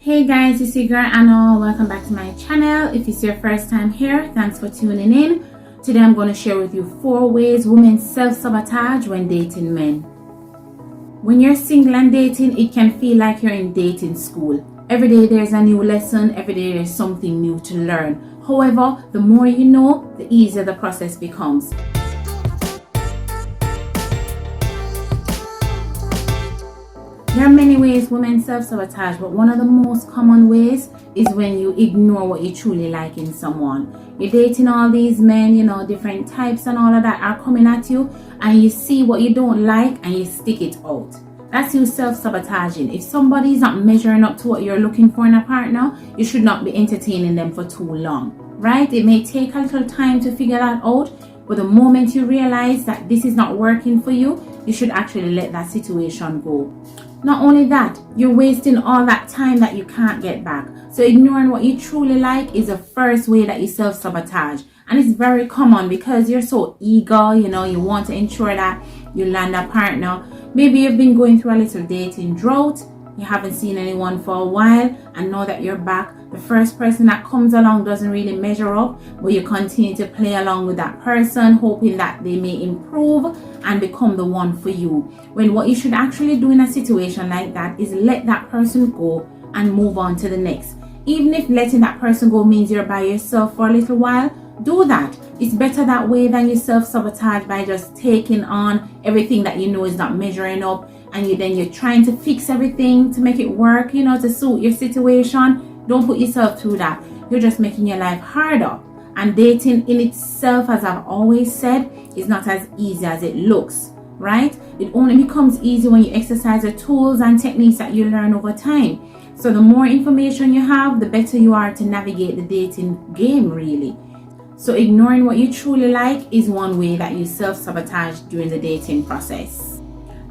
Hey guys, it's your girl Anna. Welcome back to my channel. If it's your first time here, thanks for tuning in. Today I'm going to share with you 4 ways women self-sabotage when dating men. When you're single and dating, it can feel like you're in dating school. Every day there's a new lesson, every day there's something new to learn. However, the more you know, the easier the process becomes. There are many ways women self-sabotage, but one of the most common ways is when you ignore what you truly like in someone. You're dating all these men, different types and all of that are coming at you, and you see what you don't like and you stick it out. That's you self-sabotaging. If somebody is not measuring up to what you're looking for in a partner, you should not be entertaining them for too long, right? It may take a little time to figure that out, but the moment you realize that this is not working for you, you should actually let that situation go. Not only that, you're wasting all that time that you can't get back. So ignoring what you truly like is the first way that you self-sabotage. And it's very common because you're so eager, you want to ensure that you land a partner. Maybe you've been going through a little dating drought. You haven't seen anyone for a while, and now that you're back, the first person that comes along doesn't really measure up, but you continue to play along with that person, hoping that they may improve and become the one for you. When what you should actually do in a situation like that is let that person go and move on to the next. Even if letting that person go means you're by yourself for a little while, do that. It's better that way than you self-sabotage by just taking on everything that you know is not measuring up, and you're trying to fix everything to make it work, to suit your situation. Don't put yourself through that. You're just making your life harder. And dating in itself, as I've always said, is not as easy as it looks, right? It only becomes easy when you exercise the tools and techniques that you learn over time. So the more information you have, the better you are to navigate the dating game, really. So ignoring what you truly like is one way that you self-sabotage during the dating process.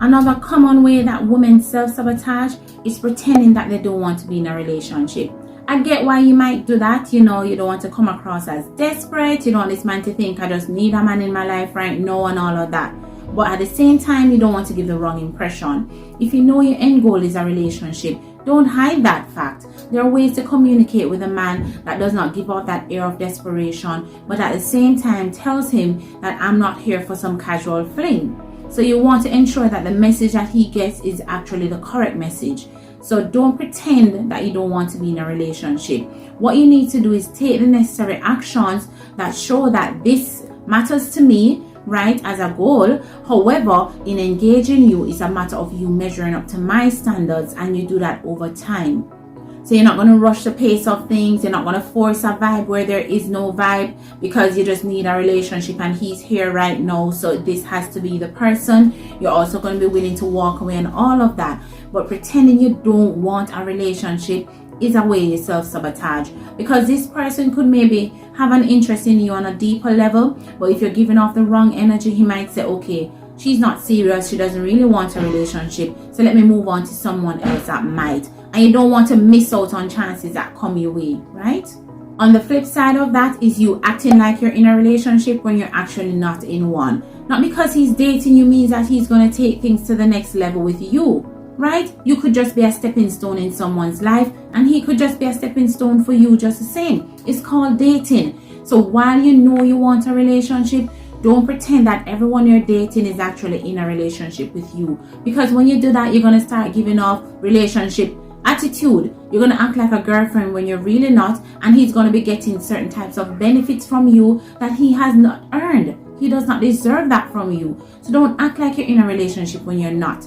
Another common way that women self-sabotage is pretending that they don't want to be in a relationship. I get why you might do that. You don't want to come across as desperate. You don't want this man to think I just need a man in my life right now and all of that. But at the same time, you don't want to give the wrong impression. If you know your end goal is a relationship, don't hide that fact. There are ways to communicate with a man that does not give off that air of desperation, but at the same time tells him that I'm not here for some casual fling. So you want to ensure that the message that he gets is actually the correct message. So don't pretend that you don't want to be in a relationship. What you need to do is take the necessary actions that show that this matters to me, right, as a goal. However, in engaging you, it's a matter of you measuring up to my standards, and you do that over time. So you're not going to rush the pace of things. You're not going to force a vibe where there is no vibe because you just need a relationship and he's here right now, so this has to be the person. You're also going to be willing to walk away and all of that. But pretending you don't want a relationship is a way you self-sabotage, because this person could maybe have an interest in you on a deeper level, but if you're giving off the wrong energy, he might say, okay, she's not serious, she doesn't really want a relationship, so let me move on to someone else that might. And you don't want to miss out on chances that come your way, right? On the flip side of that is you acting like you're in a relationship when you're actually not in one. Not because he's dating you means that he's going to take things to the next level with you, right? You could just be a stepping stone in someone's life, and he could just be a stepping stone for you just the same. It's called dating. So while you know you want a relationship, don't pretend that everyone you're dating is actually in a relationship with you. Because when you do that, you're going to start giving off relationship attitude. You're going to act like a girlfriend when you're really not, and he's going to be getting certain types of benefits from you that he has not earned. He does not deserve that from you. So don't act like you're in a relationship when you're not.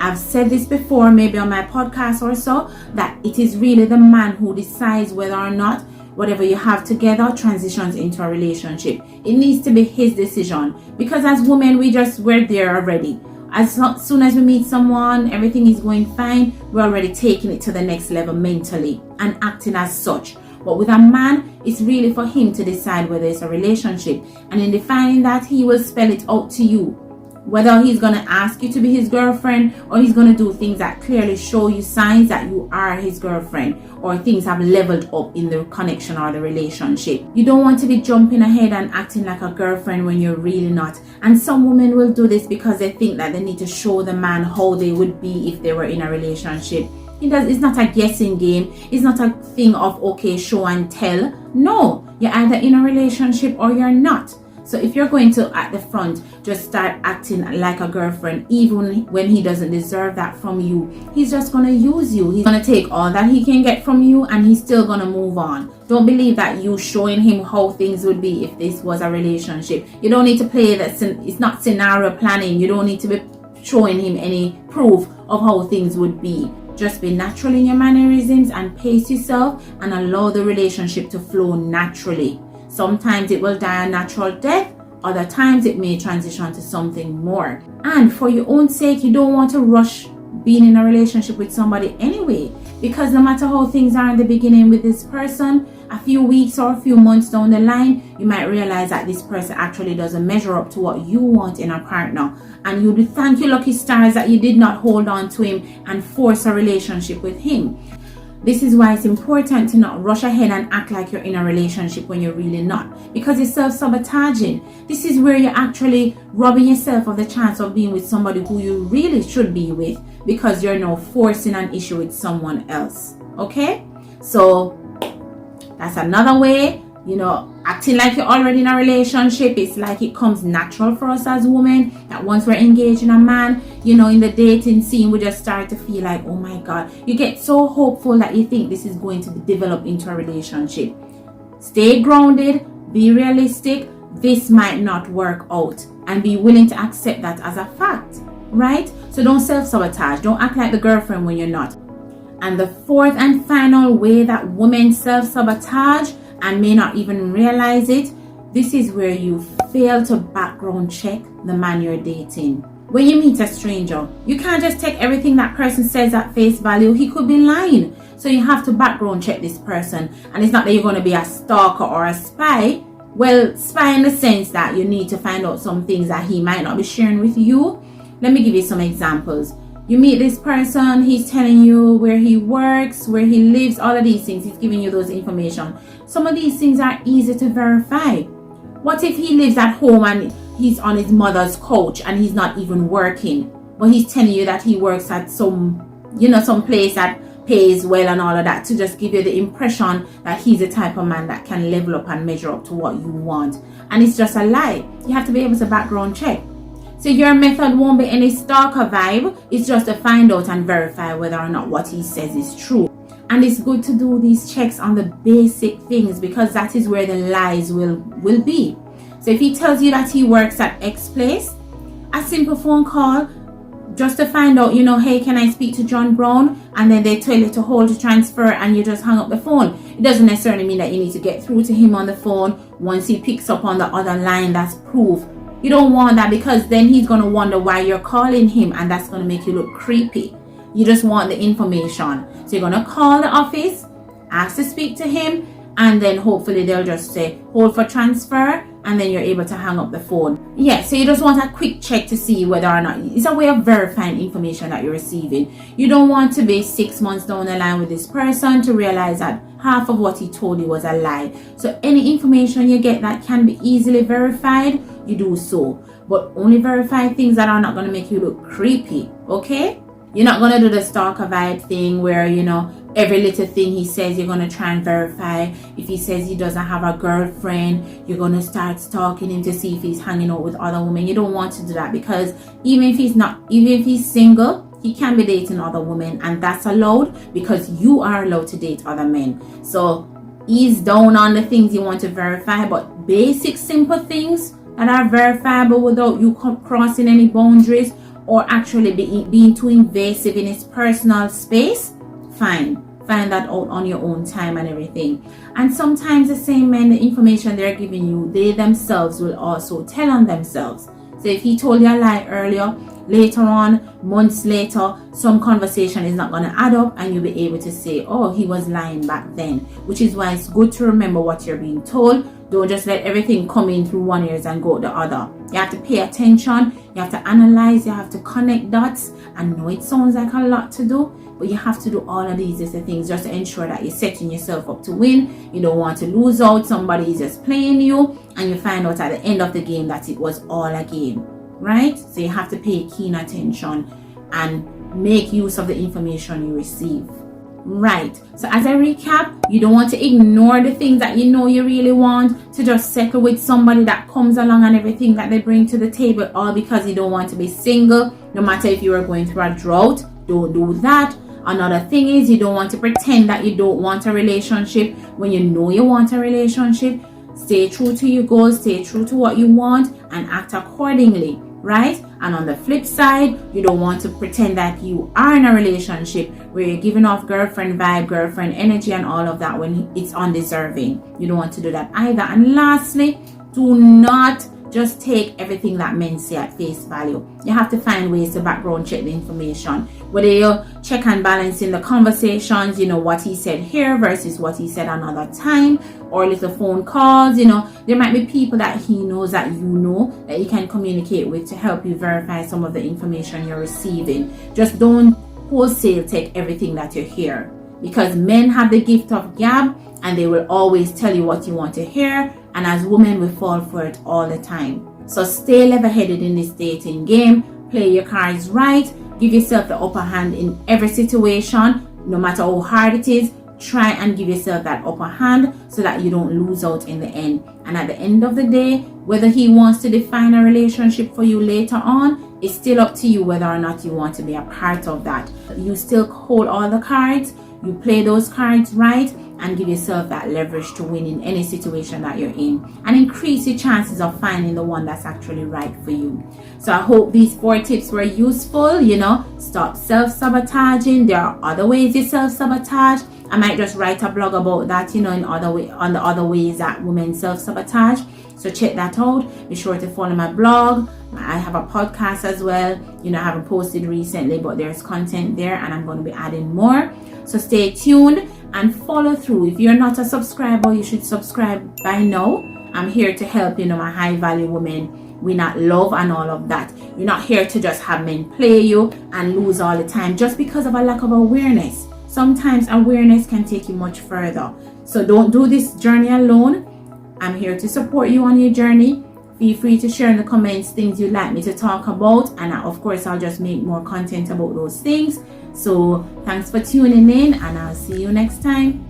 I've said this before, maybe on my podcast or so, that it is really the man who decides whether or not whatever you have together transitions into a relationship. It needs to be his decision, because as women, we're there already. As soon as we meet someone, everything is going fine, we're already taking it to the next level mentally and acting as such. But with a man, it's really for him to decide whether it's a relationship. And in defining that, he will spell it out to you. Whether he's going to ask you to be his girlfriend, or he's going to do things that clearly show you signs that you are his girlfriend, or things have leveled up in the connection or the relationship. You don't want to be jumping ahead and acting like a girlfriend when you're really not. And some women will do this because they think that they need to show the man how they would be if they were in a relationship. It's not a guessing game. It's not a thing of, okay, show and tell. No, you're either in a relationship or you're not. So if you're going to, at the front, just start acting like a girlfriend, even when he doesn't deserve that from you, he's just going to use you. He's going to take all that he can get from you, and he's still going to move on. Don't believe that you showing him how things would be if this was a relationship. You don't need to play that. It's not scenario planning. You don't need to be showing him any proof of how things would be. Just be natural in your mannerisms and pace yourself and allow the relationship to flow naturally. Sometimes it will die a natural death, other times it may transition to something more. And for your own sake, you don't want to rush being in a relationship with somebody anyway, because no matter how things are in the beginning with this person, a few weeks or a few months down the line, you might realize that this person actually doesn't measure up to what you want in a partner. And you'll thank your lucky stars that you did not hold on to him and force a relationship with him. This is why it's important to not rush ahead and act like you're in a relationship when you're really not, because it's self-sabotaging. This is where you're actually robbing yourself of the chance of being with somebody who you really should be with, because you're now forcing an issue with someone else. Okay? So that's another way, acting like you're already in a relationship. It's like it comes natural for us as women that once we're engaged in a man, in the dating scene, we just start to feel like, oh my God, you get so hopeful that you think this is going to develop into a relationship. Stay grounded, be realistic. This might not work out, and be willing to accept that as a fact, right? So don't self-sabotage. Don't act like the girlfriend when you're not. And the fourth and final way that women self-sabotage and may not even realize it, this is where you fail to background check the man you're dating. When you meet a stranger, you can't just take everything that person says at face value. He could be lying. So you have to background check this person. And it's not that you're going to be a stalker or a spy. Well, spy in the sense that you need to find out some things that he might not be sharing with you. Let me give you some examples. You meet this person, he's telling you where he works, where he lives, all of these things. He's giving you those information. Some of these things are easy to verify. What if he lives at home and he's on his mother's couch and he's not even working, but he's telling you that he works at some place that pays well and all of that, to just give you the impression that he's the type of man that can level up and measure up to what you want. And it's just a lie. You have to be able to background check. So your method won't be any stalker vibe. It's just to find out and verify whether or not what he says is true. And it's good to do these checks on the basic things, because that is where the lies will be. So if he tells you that he works at X place, a simple phone call just to find out, hey, can I speak to John Brown? And then they tell you to hold the transfer and you just hang up the phone. It doesn't necessarily mean that you need to get through to him on the phone. Once he picks up on the other line, that's proof. You don't want that, because then he's going to wonder why you're calling him, and that's going to make you look creepy. You just want the information. So you're going to call the office, ask to speak to him, and then hopefully they'll just say hold for transfer, and then you're able to hang up the phone. Yeah, so you just want a quick check to see whether or not it's a way of verifying information that you're receiving. You don't want to be 6 months down the line with this person to realize that half of what he told you was a lie. So any information you get that can be easily verified, you do so. But only verify things that are not going to make you look creepy, okay? You're not going to do the stalker vibe thing where, every little thing he says, you're going to try and verify. If he says he doesn't have a girlfriend, you're going to start stalking him to see if he's hanging out with other women. You don't want to do that, because even if he's single, he can be dating other women, and that's allowed, because you are allowed to date other men. So ease down on the things you want to verify, but basic simple things that are verifiable without you crossing any boundaries or actually being too invasive in his personal space, fine. Find that out on your own time and everything. And sometimes the same men, the information they're giving you, they themselves will also tell on themselves. So if he told you a lie earlier, later on, months later, some conversation is not going to add up, and you'll be able to say, oh, he was lying back then. Which is why it's good to remember what you're being told. Don't just let everything come in through one ear and go the other. You have to pay attention, you have to analyze, you have to connect dots. I know it sounds like a lot to do, but you have to do all of these things just to ensure that you're setting yourself up to win. You don't want to lose out. Somebody is just playing you, and you find out at the end of the game that it was all a game, right? So you have to pay keen attention and make use of the information you receive. Right, so as I recap, you don't want to ignore the things that you know you really want, to just settle with somebody that comes along and everything that they bring to the table, all because you don't want to be single. No matter if you are going through a drought, don't do that. Another thing is, you don't want to pretend that you don't want a relationship when you know you want a relationship. Stay true to your goals, stay true to what you want, and act accordingly, right? And on the flip side, you don't want to pretend that you are in a relationship where you're giving off girlfriend vibe, girlfriend energy, and all of that when it's undeserving. You don't want to do that either. And lastly, do not just take everything that men say at face value. You have to find ways to background check the information. Whether you check and balance in the conversations, what he said here versus what he said another time, or little phone calls, there might be people that he knows that that you can communicate with to help you verify some of the information you're receiving. Just don't wholesale take everything that you hear, because men have the gift of gab and they will always tell you what you want to hear, and as women we fall for it all the time. So stay level-headed in this dating game, play your cards right, give yourself the upper hand in every situation. No matter how hard it is, try and give yourself that upper hand so that you don't lose out in the end. And at the end of the day, whether he wants to define a relationship for you later on, it's still up to you whether or not you want to be a part of that. You still hold all the cards, you play those cards right, and give yourself that leverage to win in any situation that you're in, and increase your chances of finding the one that's actually right for you. So I hope these 4 tips were useful. Stop self-sabotaging. There are other ways you self-sabotage. I might just write a blog about that, on the other ways that women self-sabotage. So check that out. Be sure to follow my blog. I have a podcast as well. I haven't posted recently, but there's content there and I'm going to be adding more. So stay tuned and follow through. If you're not a subscriber, you should subscribe by now. I'm here to help, my high value women. We're not love and all of that. You're not here to just have men play you and lose all the time just because of a lack of awareness. Sometimes awareness can take you much further. So don't do this journey alone. I'm here to support you on your journey. Feel free to share in the comments things you'd like me to talk about, and of course I'll just make more content about those things. So thanks for tuning in, and I'll see you next time.